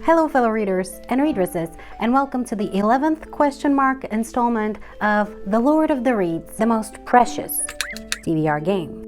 Hello fellow readers and readresses, and welcome to the 11th question mark installment of The Lord of the Reeds, the most precious TBR game.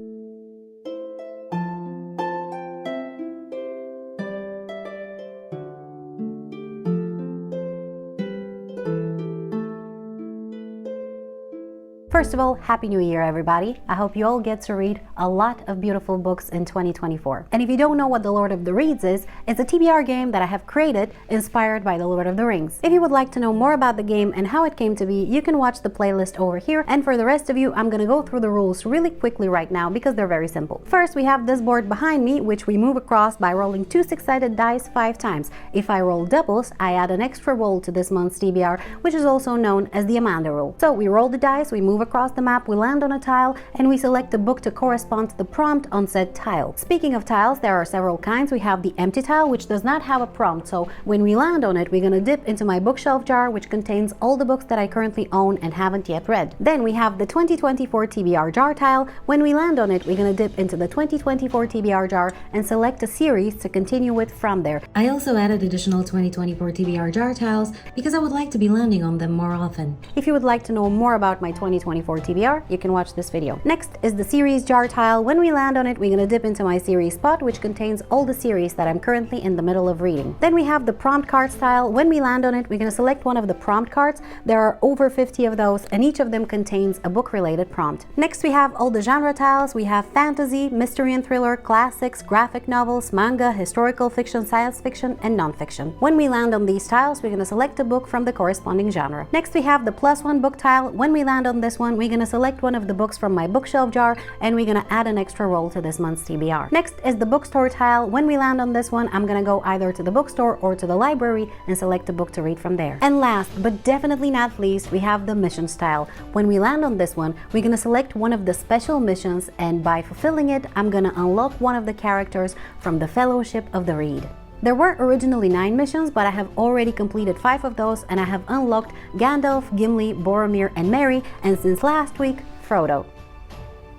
First of all, Happy New Year, everybody. I hope you all get to read a lot of beautiful books in 2024. And if you don't know what The Lord of the Reeds is, it's a TBR game that I have created inspired by The Lord of the Rings. If you would like to know more about the game and how it came to be, you can watch the playlist over here. And for the rest of you, I'm gonna go through the rules really quickly right now because they're very simple. First, we have this board behind me, which we move across by rolling 2 six-sided dice 5 times. If I roll doubles, I add an extra roll to this month's TBR, which is also known as the Amanda rule. So we roll the dice, we move across the map, we land on a tile, and we select a book to correspond to the prompt on said tile. Speaking of tiles, there are several kinds. We have the empty tile, which does not have a prompt, so when we land on it, we're gonna dip into my bookshelf jar, which contains all the books that I currently own and haven't yet read. Then we have the 2024 TBR jar tile. When we land on it, we're gonna dip into the 2024 TBR jar and select a series to continue with from there. I also added additional 2024 TBR jar tiles because I would like to be landing on them more often. If you would like to know more about my 2024 TBR, you can watch this video. Next is the series jar tile. When we land on it, we're gonna dip into my series spot, which contains all the series that I'm currently in the middle of reading. Then we have the prompt cards tile. When we land on it, we're gonna select one of the prompt cards. There are over 50 of those, and each of them contains a book-related prompt. Next, we have all the genre tiles. We have fantasy, mystery and thriller, classics, graphic novels, manga, historical fiction, science fiction, and non-fiction. When we land on these tiles, we're gonna select a book from the corresponding genre. Next, we have the +1 book tile. When we land on this one, we're gonna select one of the books from my bookshelf jar, and we're gonna add an extra roll to this month's TBR. Next is the bookstore tile. When we land on this one, I'm gonna go either to the bookstore or to the library and select a book to read from there. And last, but definitely not least, we have the missions tile. When we land on this one, we're gonna select one of the special missions, and by fulfilling it, I'm gonna unlock one of the characters from the Fellowship of the Reed. There were originally 9 missions, but I have already completed 5 of those, and I have unlocked Gandalf, Gimli, Boromir, and Merry, and since last week, Frodo.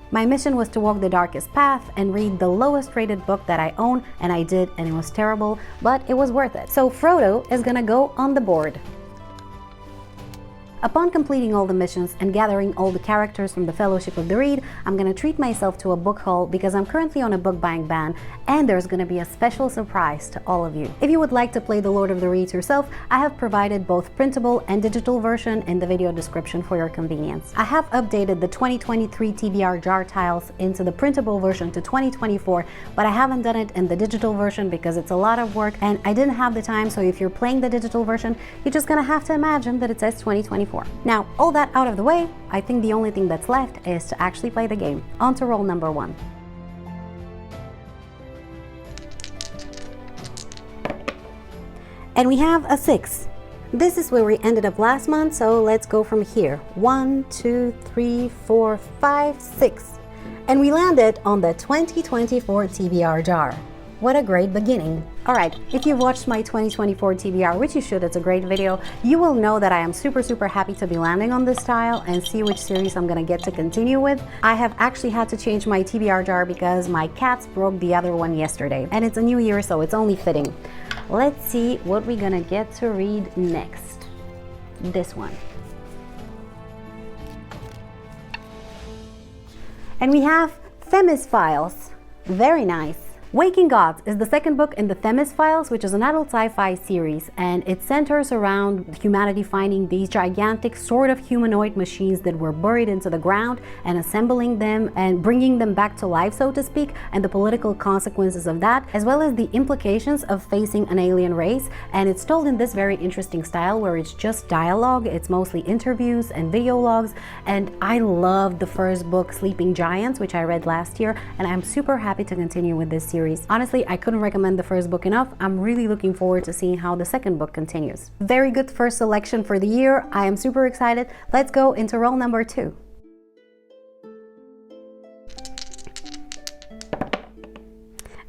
My mission was to walk the darkest path and read the lowest rated book that I own, and I did, and it was terrible, but it was worth it. So Frodo is gonna go on the board. Upon completing all the missions and gathering all the characters from the Fellowship of the Reed, I'm gonna treat myself to a book haul because I'm currently on a book buying ban, and there's gonna be a special surprise to all of you. If you would like to play The Lord of the Reeds yourself, I have provided both printable and digital version in the video description for your convenience. I have updated the 2023 TBR jar tiles into the printable version to 2024, but I haven't done it in the digital version because it's a lot of work and I didn't have the time, so if you're playing the digital version, you're just gonna have to imagine that it says 2024. Now, all that out of the way, I think the only thing that's left is to actually play the game. On to roll number 1. And we have a 6. This is where we ended up last month, so let's go from here. 1, 2, 3, 4, 5, 6. And we landed on the 2024 TBR jar. What a great beginning. Alright, if you've watched my 2024 TBR, which you should, it's a great video, you will know that I am super happy to be landing on this tile and see which series I'm gonna get to continue with. I have actually had to change my TBR jar because my cats broke the other one yesterday. And it's a new year, so it's only fitting. Let's see what we're gonna get to read next. This one. And we have Themis Files. Very nice. Waking Gods is the second book in the Themis Files, which is an adult sci-fi series, and it centers around humanity finding these gigantic sort of humanoid machines that were buried into the ground and assembling them and bringing them back to life, so to speak, and the political consequences of that, as well as the implications of facing an alien race. And it's told in this very interesting style where it's just dialogue, it's mostly interviews and video logs, and I loved the first book, Sleeping Giants, which I read last year, and I'm super happy to continue with this series. Honestly, I couldn't recommend the first book enough. I'm really looking forward to seeing how the second book continues. Very good first selection for the year. I am super excited. Let's go into roll number 2.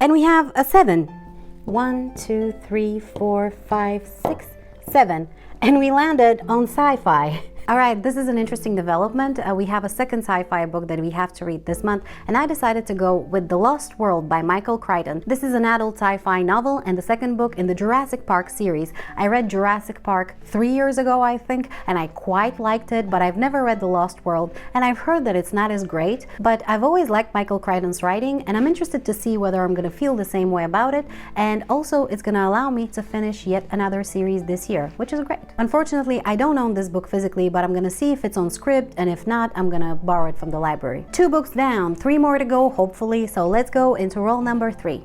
And we have a 7. 1, 2, 3, 4, 5, 6, 7. And we landed on sci-fi. All right, this is an interesting development. We have a second sci-fi book that we have to read this month, and I decided to go with The Lost World by Michael Crichton. This is an adult sci-fi novel and the second book in the Jurassic Park series. I read Jurassic Park 3 years ago, I think, and I quite liked it, but I've never read The Lost World, and I've heard that it's not as great, but I've always liked Michael Crichton's writing, and I'm interested to see whether I'm going to feel the same way about it, and also it's going to allow me to finish yet another series this year, which is great. Unfortunately, I don't own this book physically, but I'm gonna see if it's on script, and if not, I'm gonna borrow it from the library. 2 books down, 3 more to go, hopefully, so let's go into roll number 3.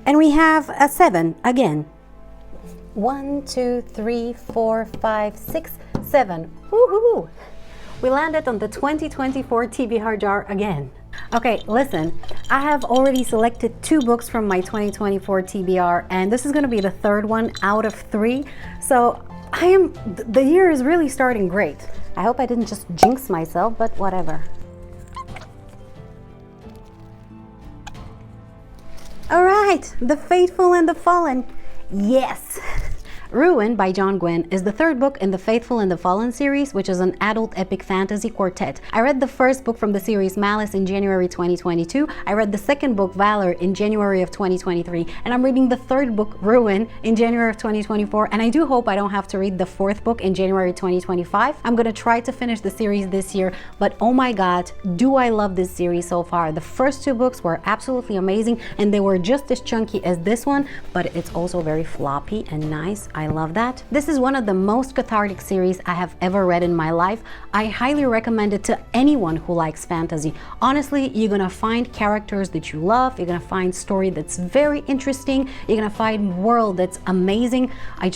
And we have a 7 again. 1, 2, 3, 4, 5, 6, 7. Woohoo! We landed on the 2024 TBR jar again. Okay, listen, I have already selected 2 books from my 2024 TBR, and this is going to be the 3rd one out of 3. So the year is really starting great. I hope I didn't just jinx myself, but whatever. All right, The Faithful and the Fallen. Yes! Ruin by John Gwynne is the 3rd book in the Faithful and the Fallen series, which is an adult epic fantasy quartet. I read the 1st book from the series, Malice, in January 2022. I read the 2nd book, Valor, in January of 2023, and I'm reading the 3rd book, Ruin, in January of 2024, and I do hope I don't have to read the 4th book in January 2025. I'm gonna try to finish the series this year, but oh my god, do I love this series so far. The first 2 books were absolutely amazing, and they were just as chunky as this one, but it's also very floppy and nice. I love that. This is one of the most cathartic series I have ever read in my life. I highly recommend it to anyone who likes fantasy. Honestly, you're gonna find characters that you love, you're gonna find story that's very interesting, you're gonna find world that's amazing. I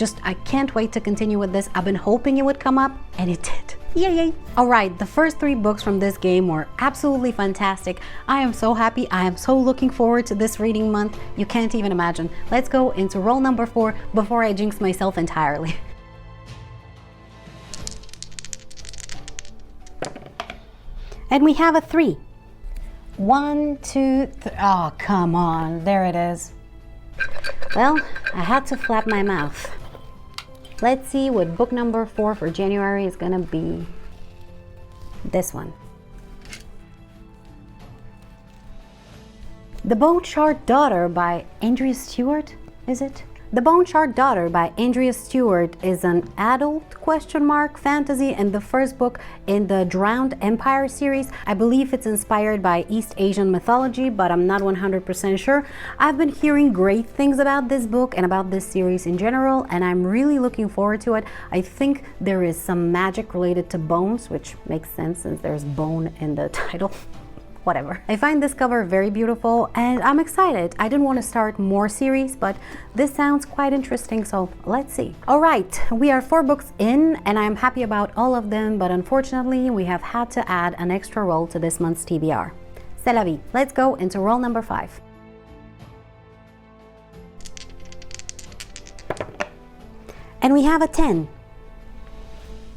can't wait to continue with this. I've been hoping it would come up, and it did. Yay! Alright, the first 3 books from this game were absolutely fantastic. I am so happy. I am so looking forward to this reading month. You can't even imagine. Let's go into roll number 4 before I jinx myself entirely. And we have a 3. 1, 2, 3. Oh, come on. There it is. Well, I had to flap my mouth. Let's see what book number 4 for January is gonna be. This one. The Bone-Shard Daughter by Andrea Stewart, is it? The Bone-Shard Daughter by Andrea Stewart is an adult fantasy and the 1st book in the Drowned Empire series. I believe it's inspired by East Asian mythology, but I'm not 100% sure. I've been hearing great things about this book and about this series in general, and I'm really looking forward to it. I think there is some magic related to bones, which makes sense since there's bone in the title. Whatever. I find this cover very beautiful, and I'm excited. I didn't want to start more series, but this sounds quite interesting, so let's see. All right, we are 4 books in, and I'm happy about all of them, but unfortunately, we have had to add an extra roll to this month's TBR. C'est la vie. Let's go into roll number 5. And we have a 10.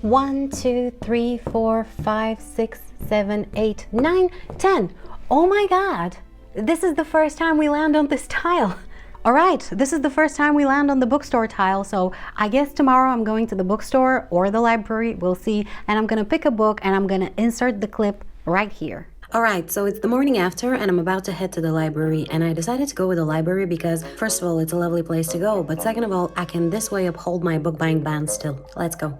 1, 2, 3, 4, 5, 6, 7, 8, 9, 10. Oh my god! This is the first time we land on this tile. Alright, this is the first time we land on the bookstore tile, so I guess tomorrow I'm going to the bookstore or the library, we'll see, and I'm gonna pick a book and I'm gonna insert the clip right here. Alright, so it's the morning after and I'm about to head to the library, and I decided to go with the library because first of all, it's a lovely place to go, but second of all, I can this way uphold my book buying ban still. Let's go.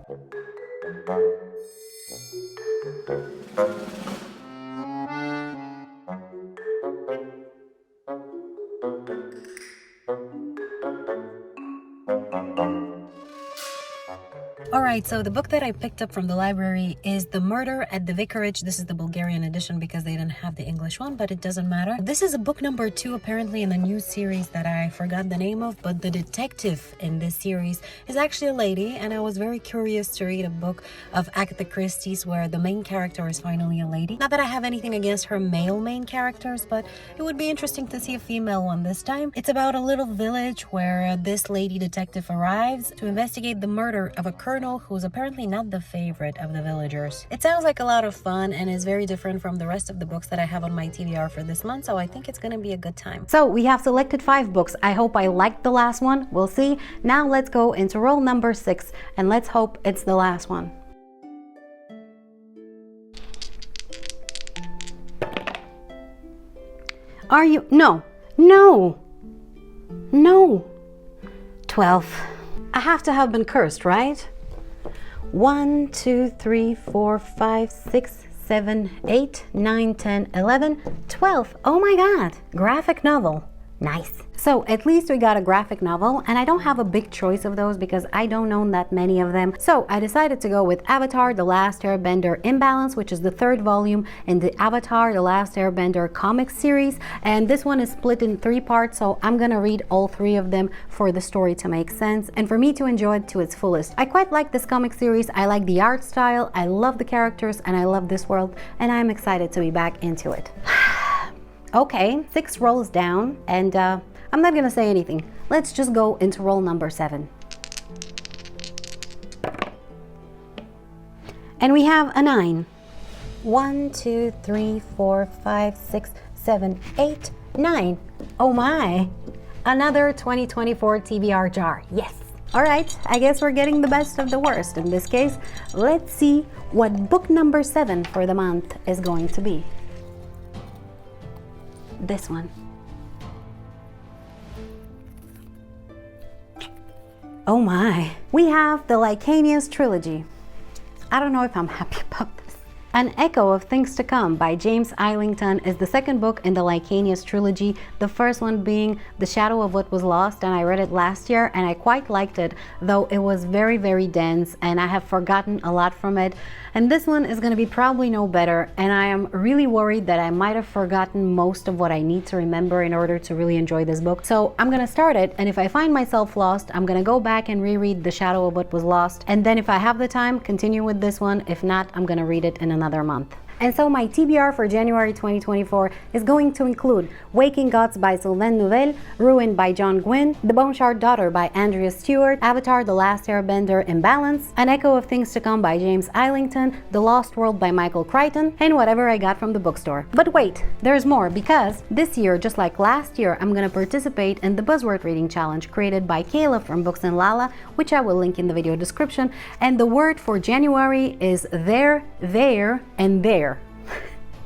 Alright, so the book that I picked up from the library is The Murder at the Vicarage. This is the Bulgarian edition because they didn't have the English one, but it doesn't matter. This is a book number 2 apparently in the new series that I forgot the name of, but the detective in this series is actually a lady, and I was very curious to read a book of Agatha Christie's where the main character is finally a lady. Not that I have anything against her male main characters, but it would be interesting to see a female one this time. It's about a little village where this lady detective arrives to investigate the murder of a cursed colonel who's apparently not the favorite of the villagers. It sounds like a lot of fun and is very different from the rest of the books that I have on my TBR for this month, so I think it's gonna be a good time. So we have selected 5 books. I hope I liked the last one. We'll see. Now let's go into roll number 6 and let's hope it's the last one. Are you? No. 12. I have to have been cursed, right? 1, 2, 3, 4, 5, 6, 7, 8, 9, 10, 11, 12. Oh my God. Graphic novel. Nice. So at least we got a graphic novel, and I don't have a big choice of those because I don't own that many of them. So I decided to go with Avatar: The Last Airbender Imbalance, which is the 3rd volume in the Avatar: The Last Airbender comic series. And this one is split in 3 parts, so I'm gonna read all 3 of them for the story to make sense and for me to enjoy it to its fullest. I quite like this comic series. I like the art style, I love the characters, and I love this world, and I'm excited to be back into it. Okay, 6 rolls down, and I'm not gonna say anything. Let's just go into roll number 7. And we have a 9. 1, 2, 3, 4, 5, 6, 7, 8, 9. Oh my! Another 2024 TBR jar. Yes! Alright, I guess we're getting the best of the worst in this case. Let's see what book number 7 for the month is going to be. This one. Oh my. We have the Lycanius trilogy. I don't know if I'm happy about this. An Echo of Things to Come by James Islington is the 2nd book in the Lycanius trilogy, the first one being The Shadow of What Was Lost, and I read it last year and I quite liked it, though it was very, very dense and I have forgotten a lot from it. And this one is going to be probably no better, and I am really worried that I might have forgotten most of what I need to remember in order to really enjoy this book. So I'm going to start it, and if I find myself lost, I'm going to go back and reread The Shadow of What Was Lost, and then if I have the time, continue with this one. If not, I'm going to read it in another month. And so my TBR for January 2024 is going to include Waking Gods by Sylvain Nouvel, Ruin by John Gwynne, The Bone Shard Daughter by Andrea Stewart, Avatar: The Last Airbender Imbalance, An Echo of Things to Come by James Islington, The Lost World by Michael Crichton, and whatever I got from the bookstore. But wait, there's more, because this year, just like last year, I'm gonna participate in the Buzzword Reading Challenge created by Kayla from Books and Lala, which I will link in the video description, and the word for January is there, and there.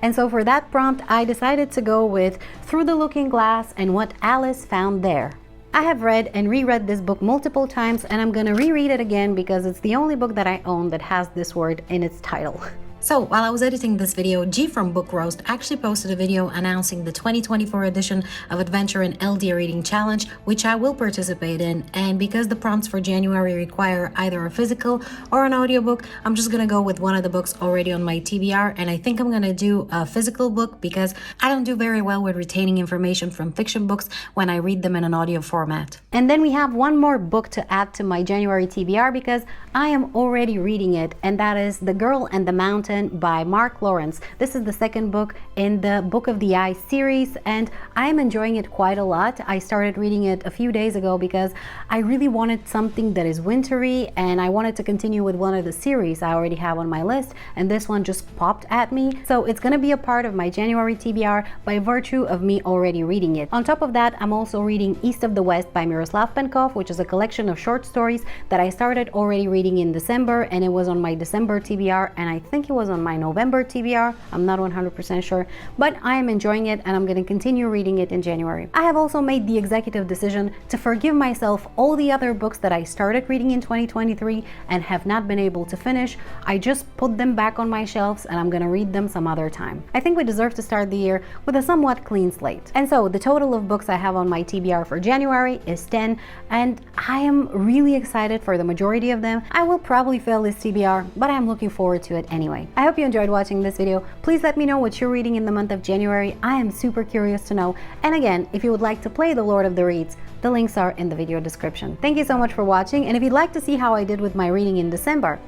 And so for that prompt, I decided to go with Through the Looking Glass and What Alice Found There. I have read and reread this book multiple times, and I'm gonna reread it again because it's the only book that I own that has this word in its title. So while I was editing this video, G from Book Roast actually posted a video announcing the 2024 edition of Adventure in LD Reading Challenge, which I will participate in. And because the prompts for January require either a physical or an audiobook, I'm just gonna go with one of the books already on my TBR, and I think I'm gonna do a physical book because I don't do very well with retaining information from fiction books when I read them in an audio format. And then we have one more book to add to my January TBR because I am already reading it, and that is The Girl and the Mountain by Mark Lawrence. This is the 2nd book in the Book of the Eye series, and I am enjoying it quite a lot. I started reading it a few days ago because I really wanted something that is wintry, and I wanted to continue with one of the series I already have on my list, and this one just popped at me. So it's gonna be a part of my January TBR by virtue of me already reading it. On top of that, I'm also reading East of the West by Miroslav Penkov, which is a collection of short stories that I started already reading in December, and it was on my December TBR, and I think it was on my November TBR. I'm not 100% sure, but I am enjoying it and I'm going to continue reading it in January. I have also made the executive decision to forgive myself all the other books that I started reading in 2023 and have not been able to finish. I just put them back on my shelves and I'm going to read them some other time. I think we deserve to start the year with a somewhat clean slate. And so the total of books I have on my TBR for January is 10, and I am really excited for the majority of them. I will probably fail this TBR, but I'm looking forward to it anyway. I hope you enjoyed watching this video. Please let me know what you're reading in the month of January. I am super curious to know. And again, if you would like to play the Lord of the Reads, the links are in the video description. Thank you so much for watching, and if you'd like to see how I did with my reading in December,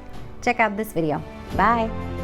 check out this video. Bye!